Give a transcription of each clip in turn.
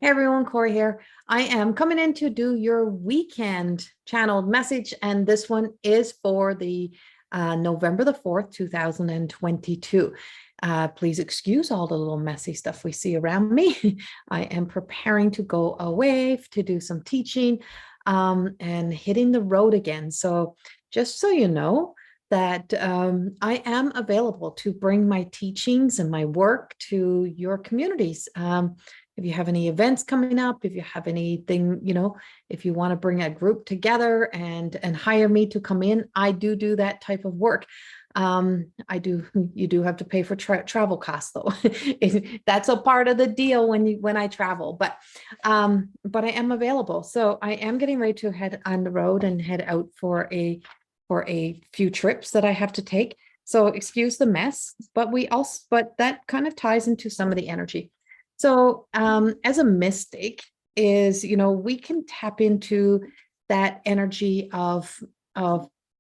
Hey everyone, Corrie here. I am coming in to do your weekend channeled message, and this one is for the November the 4th, 2022. Please excuse all the little messy stuff we see around me. I am preparing to go away to do some teaching and hitting the road again. So just so you know that I am available to bring my teachings and my work to your communities. If you have any events coming up, if you have anything, if you want to bring a group together and hire me to come in, I do that type of work. You do have to pay for travel costs though. That's a part of the deal when I travel, but I am available. So I am getting ready to head on the road and head out for a few trips that I have to take. So excuse the mess, but that kind of ties into some of the energy. So as a mystic is, we can tap into that energy of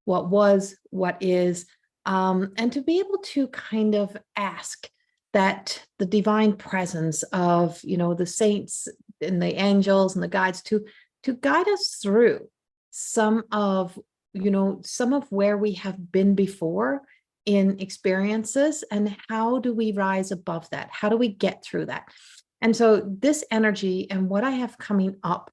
what was, what is, and to be able to kind of ask that the divine presence of, the saints and the angels and the guides to guide us through some of where we have been before in experiences, and how do we rise above that? How do we get through that? And so this energy and what I have coming up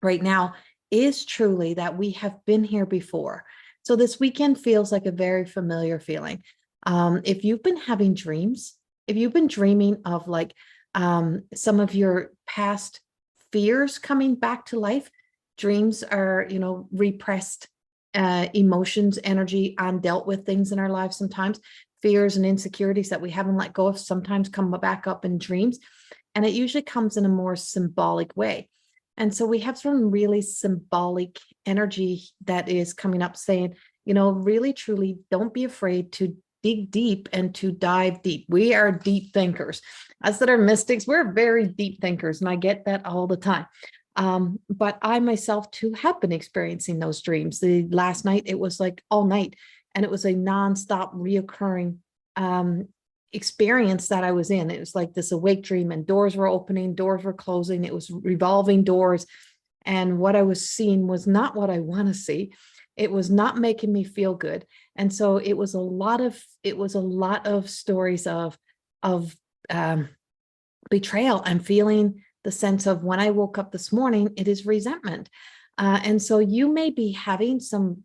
right now is truly that we have been here before. So this weekend feels like a very familiar feeling. If you've been having dreams, if you've been dreaming of some of your past fears coming back to life, dreams are, repressed emotions, energy, undealt with things in our lives. Sometimes fears and insecurities that we haven't let go of sometimes come back up in dreams, and it usually comes in a more symbolic way. And so we have some really symbolic energy that is coming up saying, really, truly, don't be afraid to dig deep and to dive deep. We are deep thinkers. Us that are mystics, we're very deep thinkers, and I get that all the time. But I myself too have been experiencing those dreams. The last night, it was like all night, and it was a nonstop reoccurring experience that I was in. It was like this awake dream, and doors were opening, doors were closing. It was revolving doors. And what I was seeing was not what I want to see. It was not making me feel good. And so it was a lot of stories of betrayal. I'm feeling the sense of, when I woke up this morning, it is resentment. And so you may be having some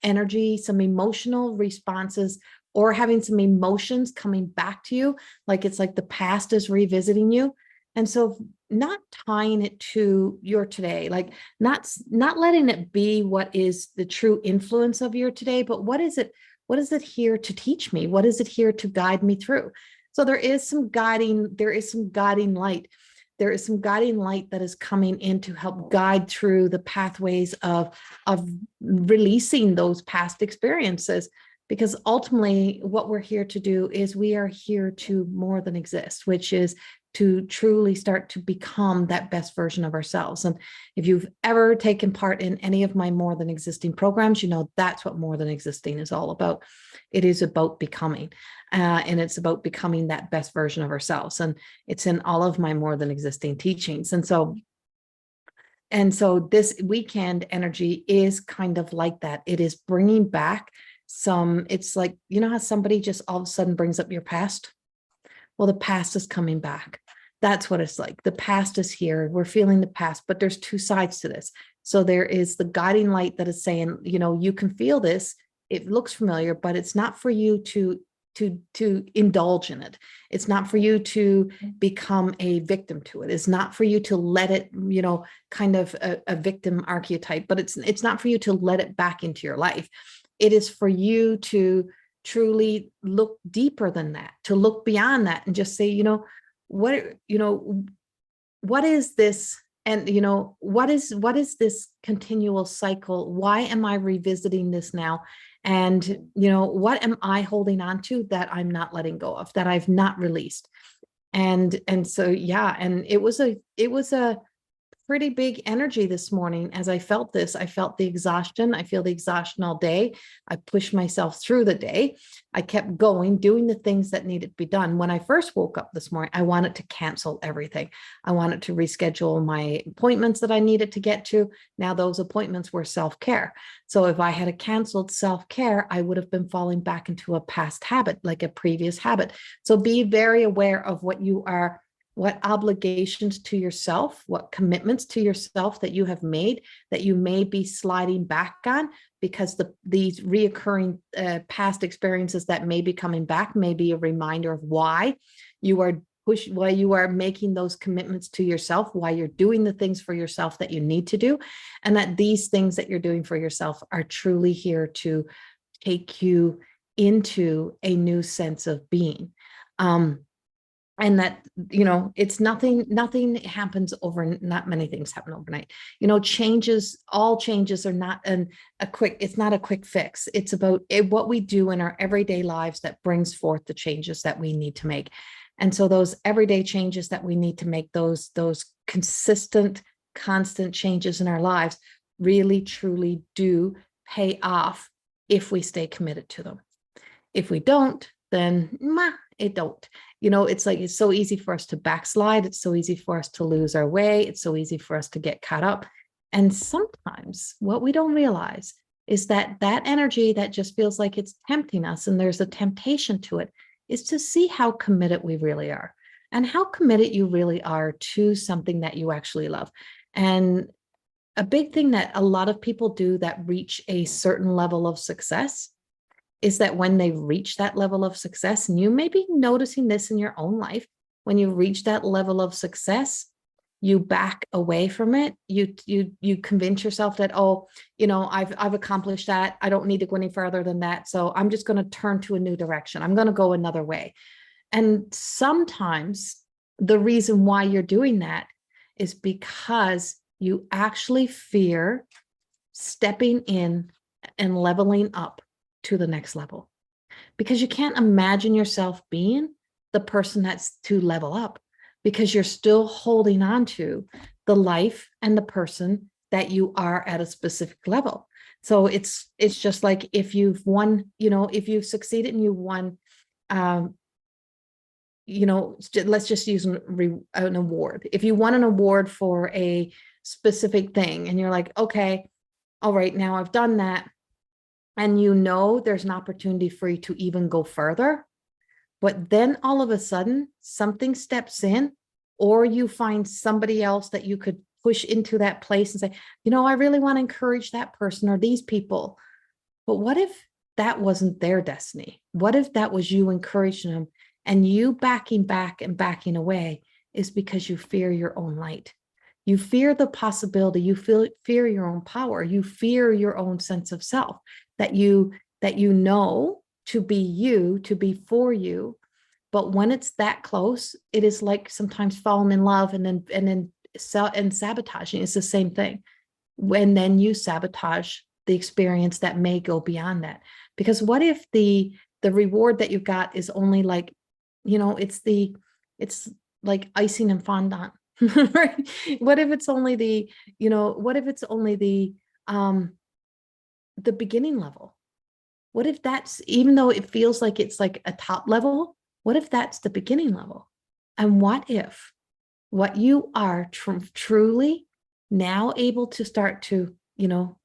energy, some emotional responses, or having some emotions coming back to you. Like it's like the past is revisiting you. And so not tying it to your today, like not letting it be what is the true influence of your today, but what is it here to teach me? What is it here to guide me through? So there is some guiding light. There is some guiding light that is coming in to help guide through the pathways of releasing those past experiences. Because ultimately what we're here to do is we are here to more than exist, which is to truly start to become that best version of ourselves. And if you've ever taken part in any of my more than existing programs, that's what more than existing is all about. It is about becoming, and it's about becoming that best version of ourselves. And it's in all of my more than existing teachings. And so this weekend energy is kind of like that. It is bringing back it's like, how somebody just all of a sudden brings up your past? Well, the past is coming back. That's what it's like. The past is here. We're feeling the past, but there's two sides to this. So there is the guiding light that is saying, you can feel this. It looks familiar, but it's not for you to indulge in it. It's not for you to become a victim to it. It's not for you to let it, kind of a victim archetype, but it's not for you to let it back into your life. It is for you to truly look deeper than that, to look beyond that and just say, what is this? And, what is this continual cycle? Why am I revisiting this now? And, what am I holding on to that I'm not letting go of, that I've not released? And so, yeah, and it was a pretty big energy this morning as I felt this. I felt the exhaustion. I feel the exhaustion all day. I pushed myself through the day. I kept going, doing the things that needed to be done. When I first woke up this morning, I wanted to cancel everything. I wanted to reschedule my appointments that I needed to get to. Now those appointments were self-care. So if I had canceled self-care, I would have been falling back into a past habit, like a previous habit. So be very aware of what obligations to yourself, what commitments to yourself that you have made that you may be sliding back on, because these reoccurring past experiences that may be coming back may be a reminder of why you are making those commitments to yourself, why you're doing the things for yourself that you need to do, and that these things that you're doing for yourself are truly here to take you into a new sense of being. And that, it's nothing happens over, not many things happen overnight. All changes are not it's not a quick fix. It's about what we do in our everyday lives that brings forth the changes that we need to make. And so those everyday changes that we need to make, those consistent, constant changes in our lives really, truly do pay off if we stay committed to them. If we don't, then it don't. It's like, it's so easy for us to backslide. It's so easy for us to lose our way. It's so easy for us to get caught up. And sometimes what we don't realize is that energy that just feels like it's tempting us, and there's a temptation to it, is to see how committed we really are and how committed you really are to something that you actually love. And a big thing that a lot of people do that reach a certain level of success is that when they reach that level of success, and you may be noticing this in your own life, when you reach that level of success, you back away from it. You convince yourself that, I've accomplished that. I don't need to go any further than that. So I'm just going to turn to a new direction. I'm going to go another way. And sometimes the reason why you're doing that is because you actually fear stepping in and leveling up to the next level, because you can't imagine yourself being the person that's to level up, because you're still holding on to the life and the person that you are at a specific level. So it's just like if you've won, if you've succeeded and you won, let's just use an award. If you won an award for a specific thing and you're like, okay, all right, now I've done that. And there's an opportunity for you to even go further. But then all of a sudden, something steps in, or you find somebody else that you could push into that place and say, I really want to encourage that person or these people. But what if that wasn't their destiny? What if that was you encouraging them, and you backing back and backing away is because you fear your own light? You fear the possibility, you fear your own power, you fear your own sense of self, that you know to be you, to be for you. But when it's that close, it is like sometimes falling in love and then sabotaging. It's the same thing. When then you sabotage the experience that may go beyond that. Because what if the reward that you got is only like, it's like icing and fondant. Right? What if it's only the beginning level? What if that's, even though it feels like it's like a top level, what if that's the beginning level? And what if what you are truly now able to start to,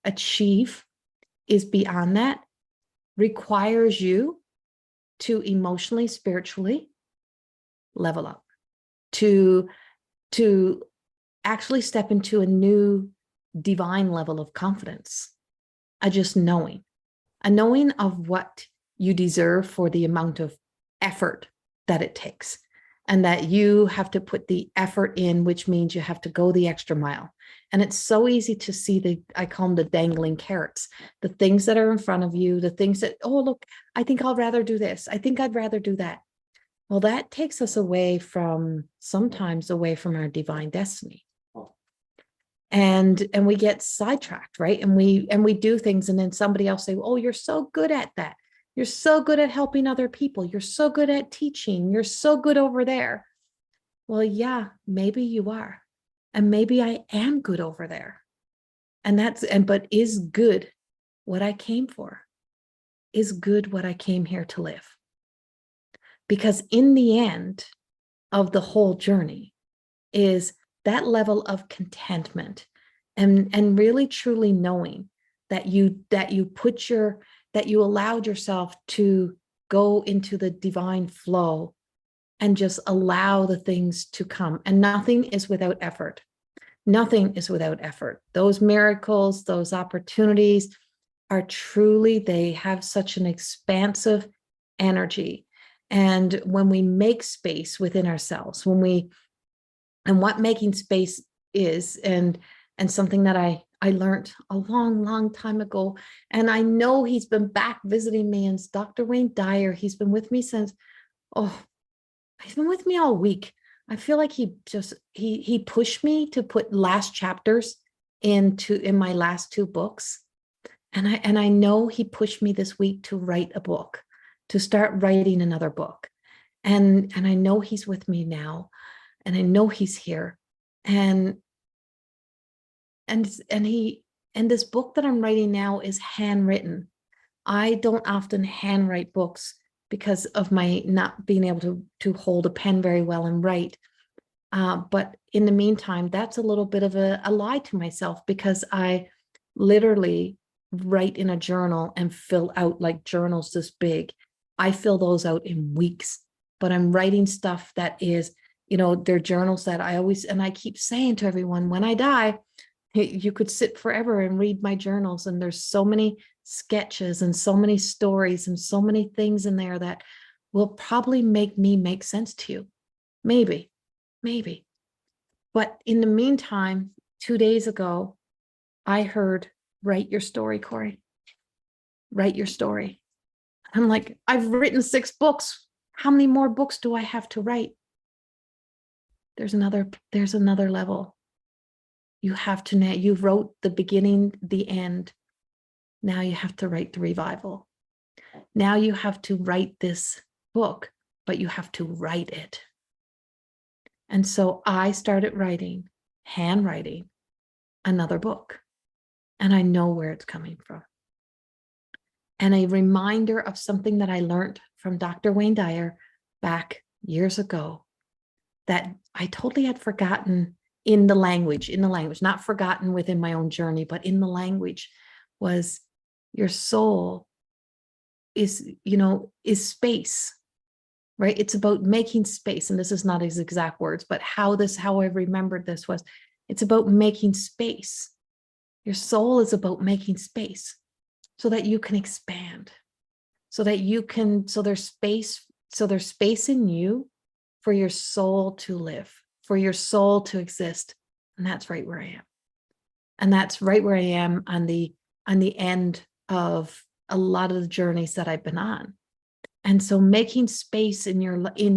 achieve is beyond that, requires you to emotionally, spiritually level up, to actually step into a new divine level of confidence, a knowing of what you deserve for the amount of effort that it takes, and that you have to put the effort in, which means you have to go the extra mile. And it's so easy to see I call them the dangling carrots, the things that are in front of you, the things that, oh, look, I think I'll rather do this. I think I'd rather do that. Well, that takes us sometimes away from our divine destiny. And we get sidetracked, right? And we do things, and then somebody else say, oh, you're so good at that. You're so good at helping other people. You're so good at teaching. You're so good over there. Well, yeah, maybe you are. And maybe I am good over there. But is good what I came for? Is good what I came here to live? Because in the end of the whole journey is that level of contentment and really truly knowing that you allowed yourself to go into the divine flow and just allow the things to come. And nothing is without effort. Nothing is without effort. Those miracles, those opportunities are truly, they have such an expansive energy. And when we make space within ourselves, and what making space is, and something that I learned a long time ago, and I know he's been back visiting me, and it's Dr. Wayne Dyer. He's been with me since, he's been with me all week. I feel like he pushed me to put last chapters in my last 2 books. And I know he pushed me this week to write a book, to start writing another book. And I know he's with me now, and I know he's here. And this book that I'm writing now is handwritten. I don't often handwrite books because of my not being able to hold a pen very well and write. But in the meantime, that's a little bit of a lie to myself, because I literally write in a journal and fill out like journals this big. I fill those out in weeks, but I'm writing stuff that is, they're journals that I keep saying to everyone, when I die, you could sit forever and read my journals. And there's so many sketches and so many stories and so many things in there that will probably make me make sense to you. Maybe. But in the meantime, 2 days ago, I heard, write your story, Corrie. Write your story. I'm like, I've written 6 books. How many more books do I have to write? There's another level. You wrote the beginning, the end. Now you have to write the revival. Now you have to write this book, but you have to write it. And so I started handwriting another book. And I know where it's coming from. And a reminder of something that I learned from Dr. Wayne Dyer back years ago that I totally had forgotten in the language, not forgotten within my own journey, but in the language, was your soul is space, right? It's about making space. And this is not his exact words, but how I remembered this was, it's about making space. Your soul is about making space so that you can expand, so there's space in you for your soul to live, for your soul to exist. And that's right where I am. And that's right where I am on the end of a lot of the journeys that I've been on. And so making space in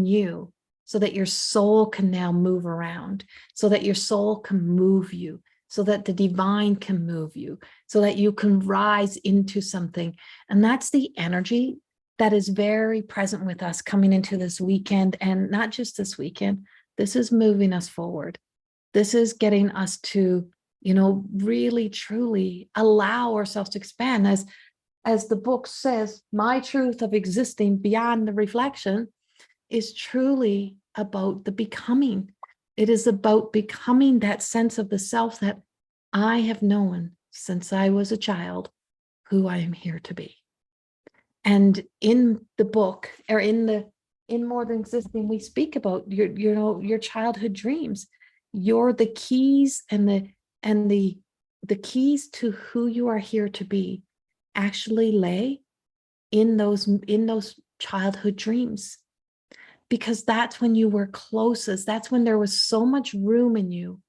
you so that your soul can now move around, so that your soul can move you, so that the divine can move you, so that you can rise into something. And that's the energy that is very present with us coming into this weekend. And not just this weekend, this is moving us forward. This is getting us to, really, truly allow ourselves to expand. As the book says, my truth of existing beyond the reflection is truly about the becoming. It is about becoming that sense of the self that I have known since I was a child, who I am here to be. And in the book, or in More Than Existing, we speak about your childhood dreams. You're the keys, and the keys to who you are here to be actually lay in those childhood dreams, because that's when you were closest. That's when there was so much room in you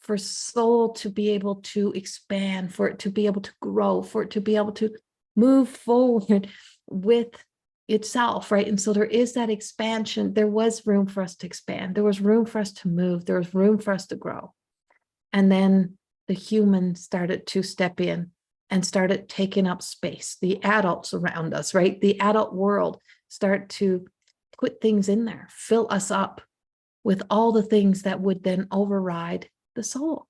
for soul to be able to expand, for it to be able to grow, for it to be able to move forward with itself, right? And so there is that expansion. There was room for us to expand. There was room for us to move. There was room for us to grow. And then the human started to step in and started taking up space. The adults around us, right? The adult world start to put things in there, fill us up with all the things that would then override the soul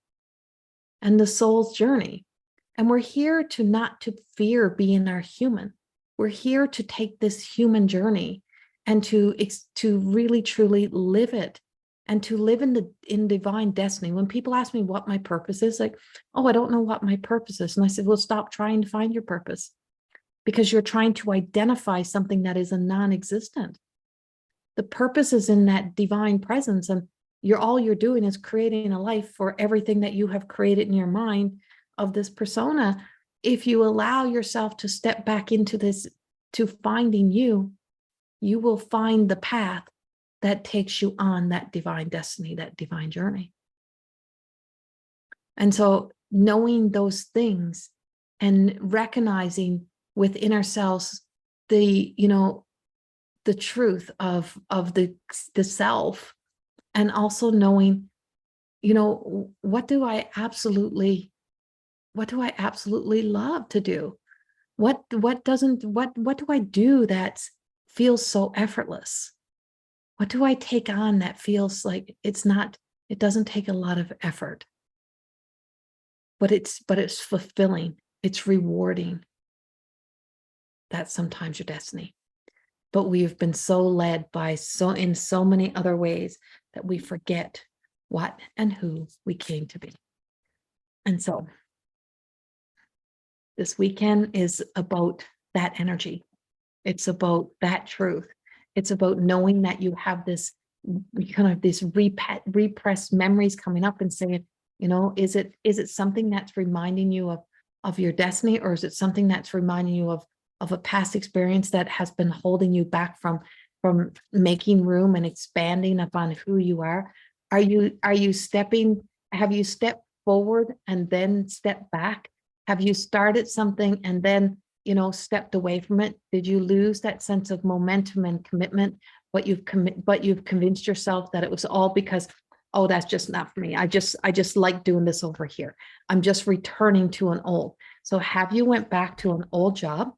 and the soul's journey. And we're here to not to fear being our human. We're here to take this human journey and to really truly live it, and to live in divine destiny. When people ask me what my purpose is, like, oh, I don't know what my purpose is. And I said, well, stop trying to find your purpose, because you're trying to identify something that is a non-existent. The purpose is in that divine presence, and all you're doing is creating a life for everything that you have created in your mind of this persona. If you allow yourself to step back into this, to finding you, you will find the path that takes you on that divine destiny, that divine journey. And so knowing those things and recognizing within ourselves the, the truth of the self, and also knowing, what do I absolutely love to do? What do I do that feels so effortless? What do I take on that feels like it doesn't take a lot of effort, but it's fulfilling, it's rewarding. That's sometimes your destiny. But we've been so led in so many other ways that we forget what and who we came to be. And so this weekend is about that energy. It's about that truth. It's about knowing that you have this kind of this repressed memories coming up and saying, is it something that's reminding you of your destiny, or is it something that's reminding you of a past experience that has been holding you back from making room and expanding upon who you are? Have you stepped forward and then stepped back? Have you started something and then, stepped away from it? Did you lose that sense of momentum and commitment? But you've convinced yourself that it was all because, oh, that's just not for me. I just like doing this over here. I'm just returning to an old. So have you went back to an old job,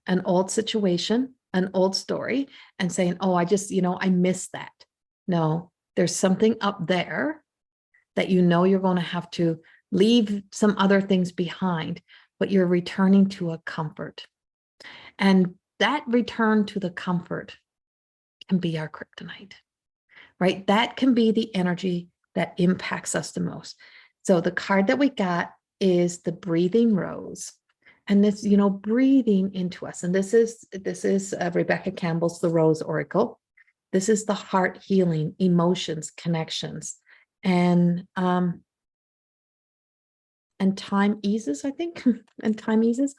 an old situation, an old story, and saying, oh, I miss that? No, there's something up there that you're going to have to leave some other things behind, but you're returning to a comfort. And that return to the comfort can be our kryptonite, right? That can be the energy that impacts us the most. So the card that we got is the breathing rose. And this, breathing into us. And this is Rebecca Campbell's The Rose Oracle. This is the heart healing, emotions, connections, and time eases, I think, and time eases.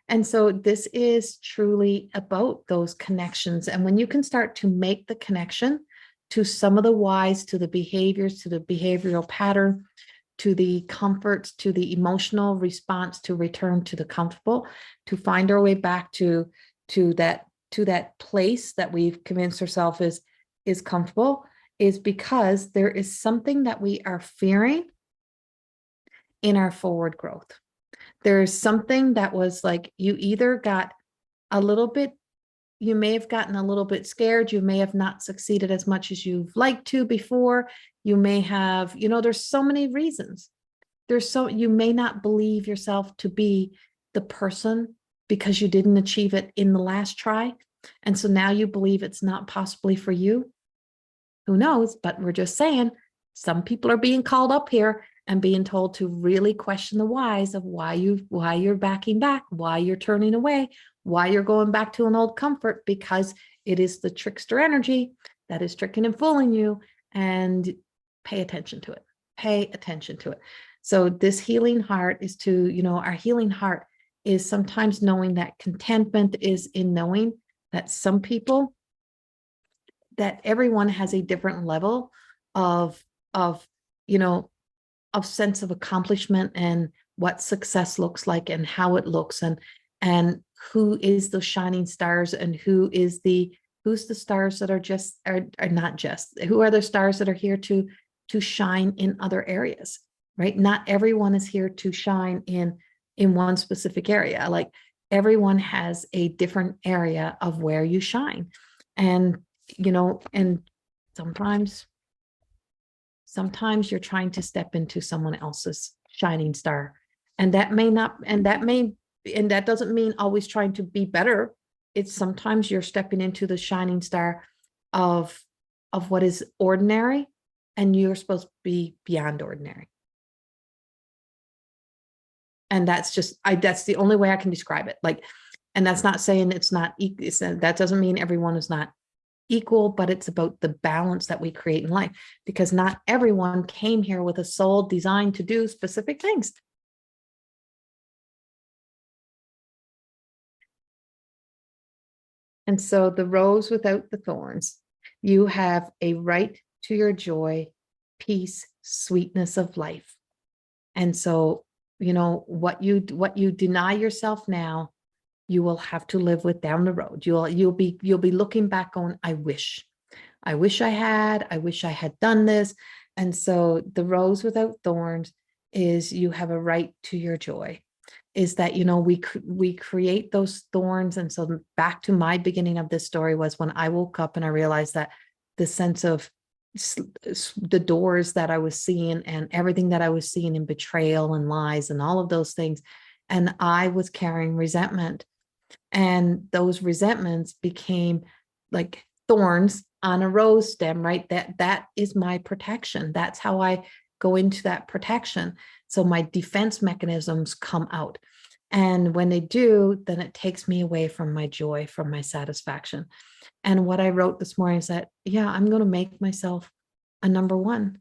And so this is truly about those connections. And when you can start to make the connection to some of the whys, to the behaviors, to the behavioral pattern, to the comfort, to the emotional response, to return to the comfortable, to find our way back to that place that we've convinced ourselves is comfortable, is because there is something that we are fearing in our forward growth. There's something that was like, you either got a little bit, you may have gotten a little bit scared. You may have not succeeded as much as you've liked to before. You may have, there's so many reasons. You may not believe yourself to be the person because you didn't achieve it in the last try. And so now you believe it's not possibly for you. Who knows? But we're just saying, some people are being called up here and being told to really question the whys of why you're backing back, why you're turning away, why you're going back to an old comfort, because it is the trickster energy that is tricking and fooling you. And pay attention to it. Pay attention to it. So this healing heart is our healing heart is sometimes knowing that contentment is in knowing that some people, that everyone has a different level of sense of accomplishment and what success looks like and how it looks, and who is the shining stars, and who's the stars that are not just, who are the stars that are here to shine in other areas, right? Not everyone is here to shine in one specific area. Like, everyone has a different area of where you shine. And, and sometimes Sometimes you're trying to step into someone else's shining star. And that may not, and that doesn't mean always trying to be better. It's sometimes you're stepping into the shining star of what is ordinary, and you're supposed to be beyond ordinary. And that's just, that's the only way I can describe it. Like, and that's not saying it's not, that doesn't mean everyone is not equal, but it's about the balance that we create in life, because not everyone came here with a soul designed to do specific things. And so the rose without the thorns, you have a right to your joy, peace, sweetness of life. And so, what you deny yourself now, you will have to live with down the road. You'll be looking back on, I wish I had done this. And so the rose without thorns is you have a right to your joy. Is that, we create those thorns. And so back to my beginning of this story was when I woke up and I realized that the sense of the doors that I was seeing and everything that I was seeing in betrayal and lies and all of those things. And I was carrying resentment. And those resentments became like thorns on a rose stem, right? That is my protection. That's how I go into that protection. So my defense mechanisms come out. And when they do, then it takes me away from my joy, from my satisfaction. And what I wrote this morning is that, yeah, I'm going to make myself a number one.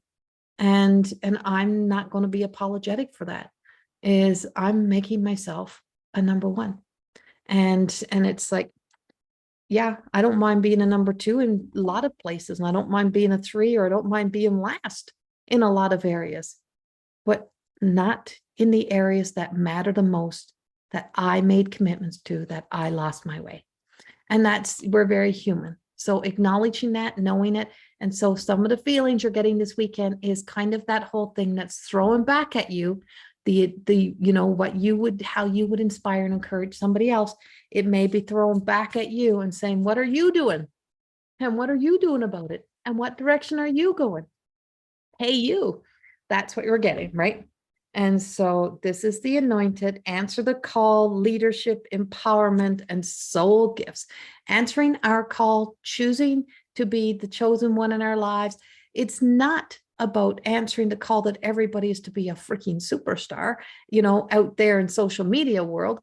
And I'm not going to be apologetic for that. Is I'm making myself a number one. And it's like, yeah, I don't mind being a number two in a lot of places. And I don't mind being a 3, or I don't mind being last in a lot of areas, but not in the areas that matter the most, that I made commitments to, that I lost my way. And we're very human. So acknowledging that, knowing it. And so some of the feelings you're getting this weekend is kind of that whole thing that's throwing back at you, how you would inspire and encourage somebody else. It may be thrown back at you and saying, what are you doing? And what are you doing about it? And what direction are you going? Hey, you. That's what you're getting, right? And so this is the anointed, answer the call, leadership, empowerment, and soul gifts. Answering our call, choosing to be the chosen one in our lives. It's not about answering the call that everybody is to be a freaking superstar, out there in social media world,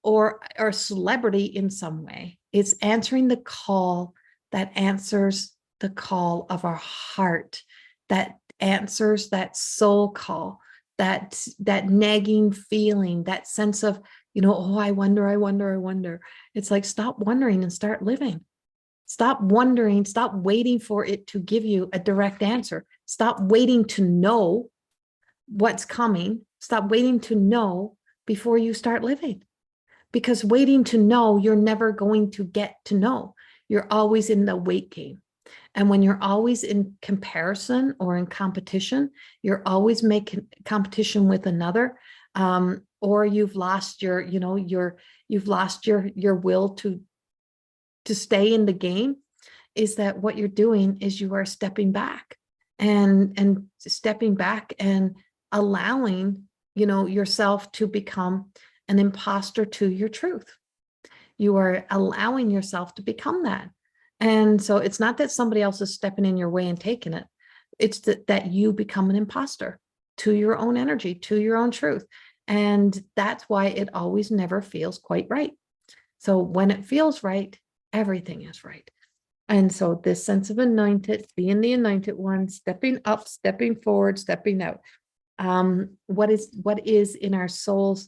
or a celebrity in some way. It's answering the call that answers the call of our heart, that answers that soul call, that nagging feeling, that sense of, oh, I wonder. It's like, stop wondering and start living. Stop wondering, stop waiting for it to give you a direct answer. Stop waiting to know what's coming. Stop waiting to know before you start living. Because waiting to know, you're never going to get to know. You're always in the wait game. And when you're always in comparison or in competition, you're always making competition with another, or you've lost your will to stay in the game. Is that what you're doing? Is you are stepping back and stepping back and allowing yourself to become an imposter to your truth. You are allowing yourself to become that. And so it's not that somebody else is stepping in your way and taking it. It's that you become an imposter to your own energy, to your own truth. And that's why it always never feels quite right. So when it feels right, everything is right. And so this sense of anointed, being the anointed one, stepping up, stepping forward, stepping out. What is in our soul's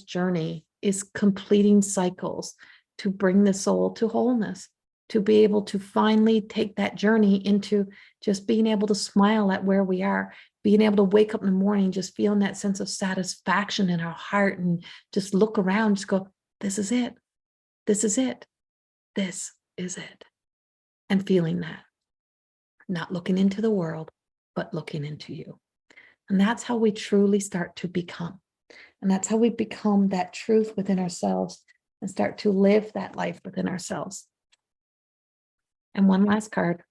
journey is completing cycles to bring the soul to wholeness, to be able to finally take that journey into just being able to smile at where we are, being able to wake up in the morning, just feeling that sense of satisfaction in our heart, and just look around, just go, this is it. This is it. This is it. And feeling that, not looking into the world, but looking into you. And that's how we truly start to become. And that's how we become that truth within ourselves and start to live that life within ourselves. And one last card.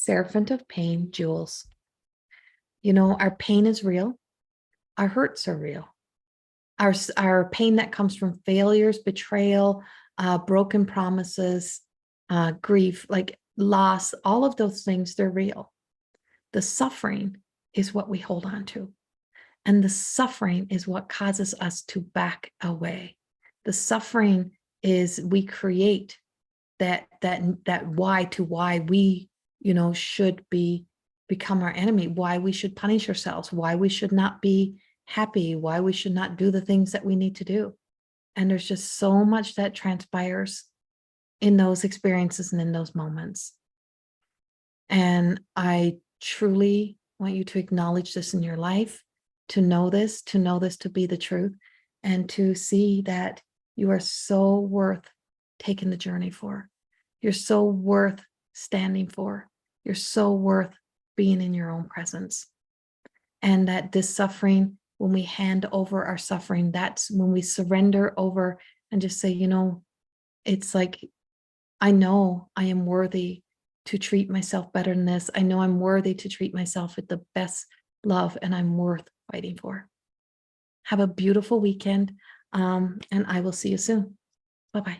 seraphic of pain, Jules. You know, our pain is real. Our hurts are real. Our pain that comes from failures, betrayal, broken promises, grief, like loss, all of those things, they're real. The suffering is what we hold on to. And the suffering is what causes us to back away. The suffering is we create that why we, should become our enemy, why we should punish ourselves, why we should not be happy, why we should not do the things that we need to do. And there's just so much that transpires in those experiences and in those moments. And I truly want you to acknowledge this in your life, to know this to be the truth, and to see that you are so worth taking the journey for. You're so worth standing for. You're so worth being in your own presence. And that this suffering, when we hand over our suffering, that's when we surrender over and just say, it's like, I know I am worthy to treat myself better than this. I know I'm worthy to treat myself with the best love, and I'm worth fighting for. Have a beautiful weekend, and I will see you soon. Bye-bye.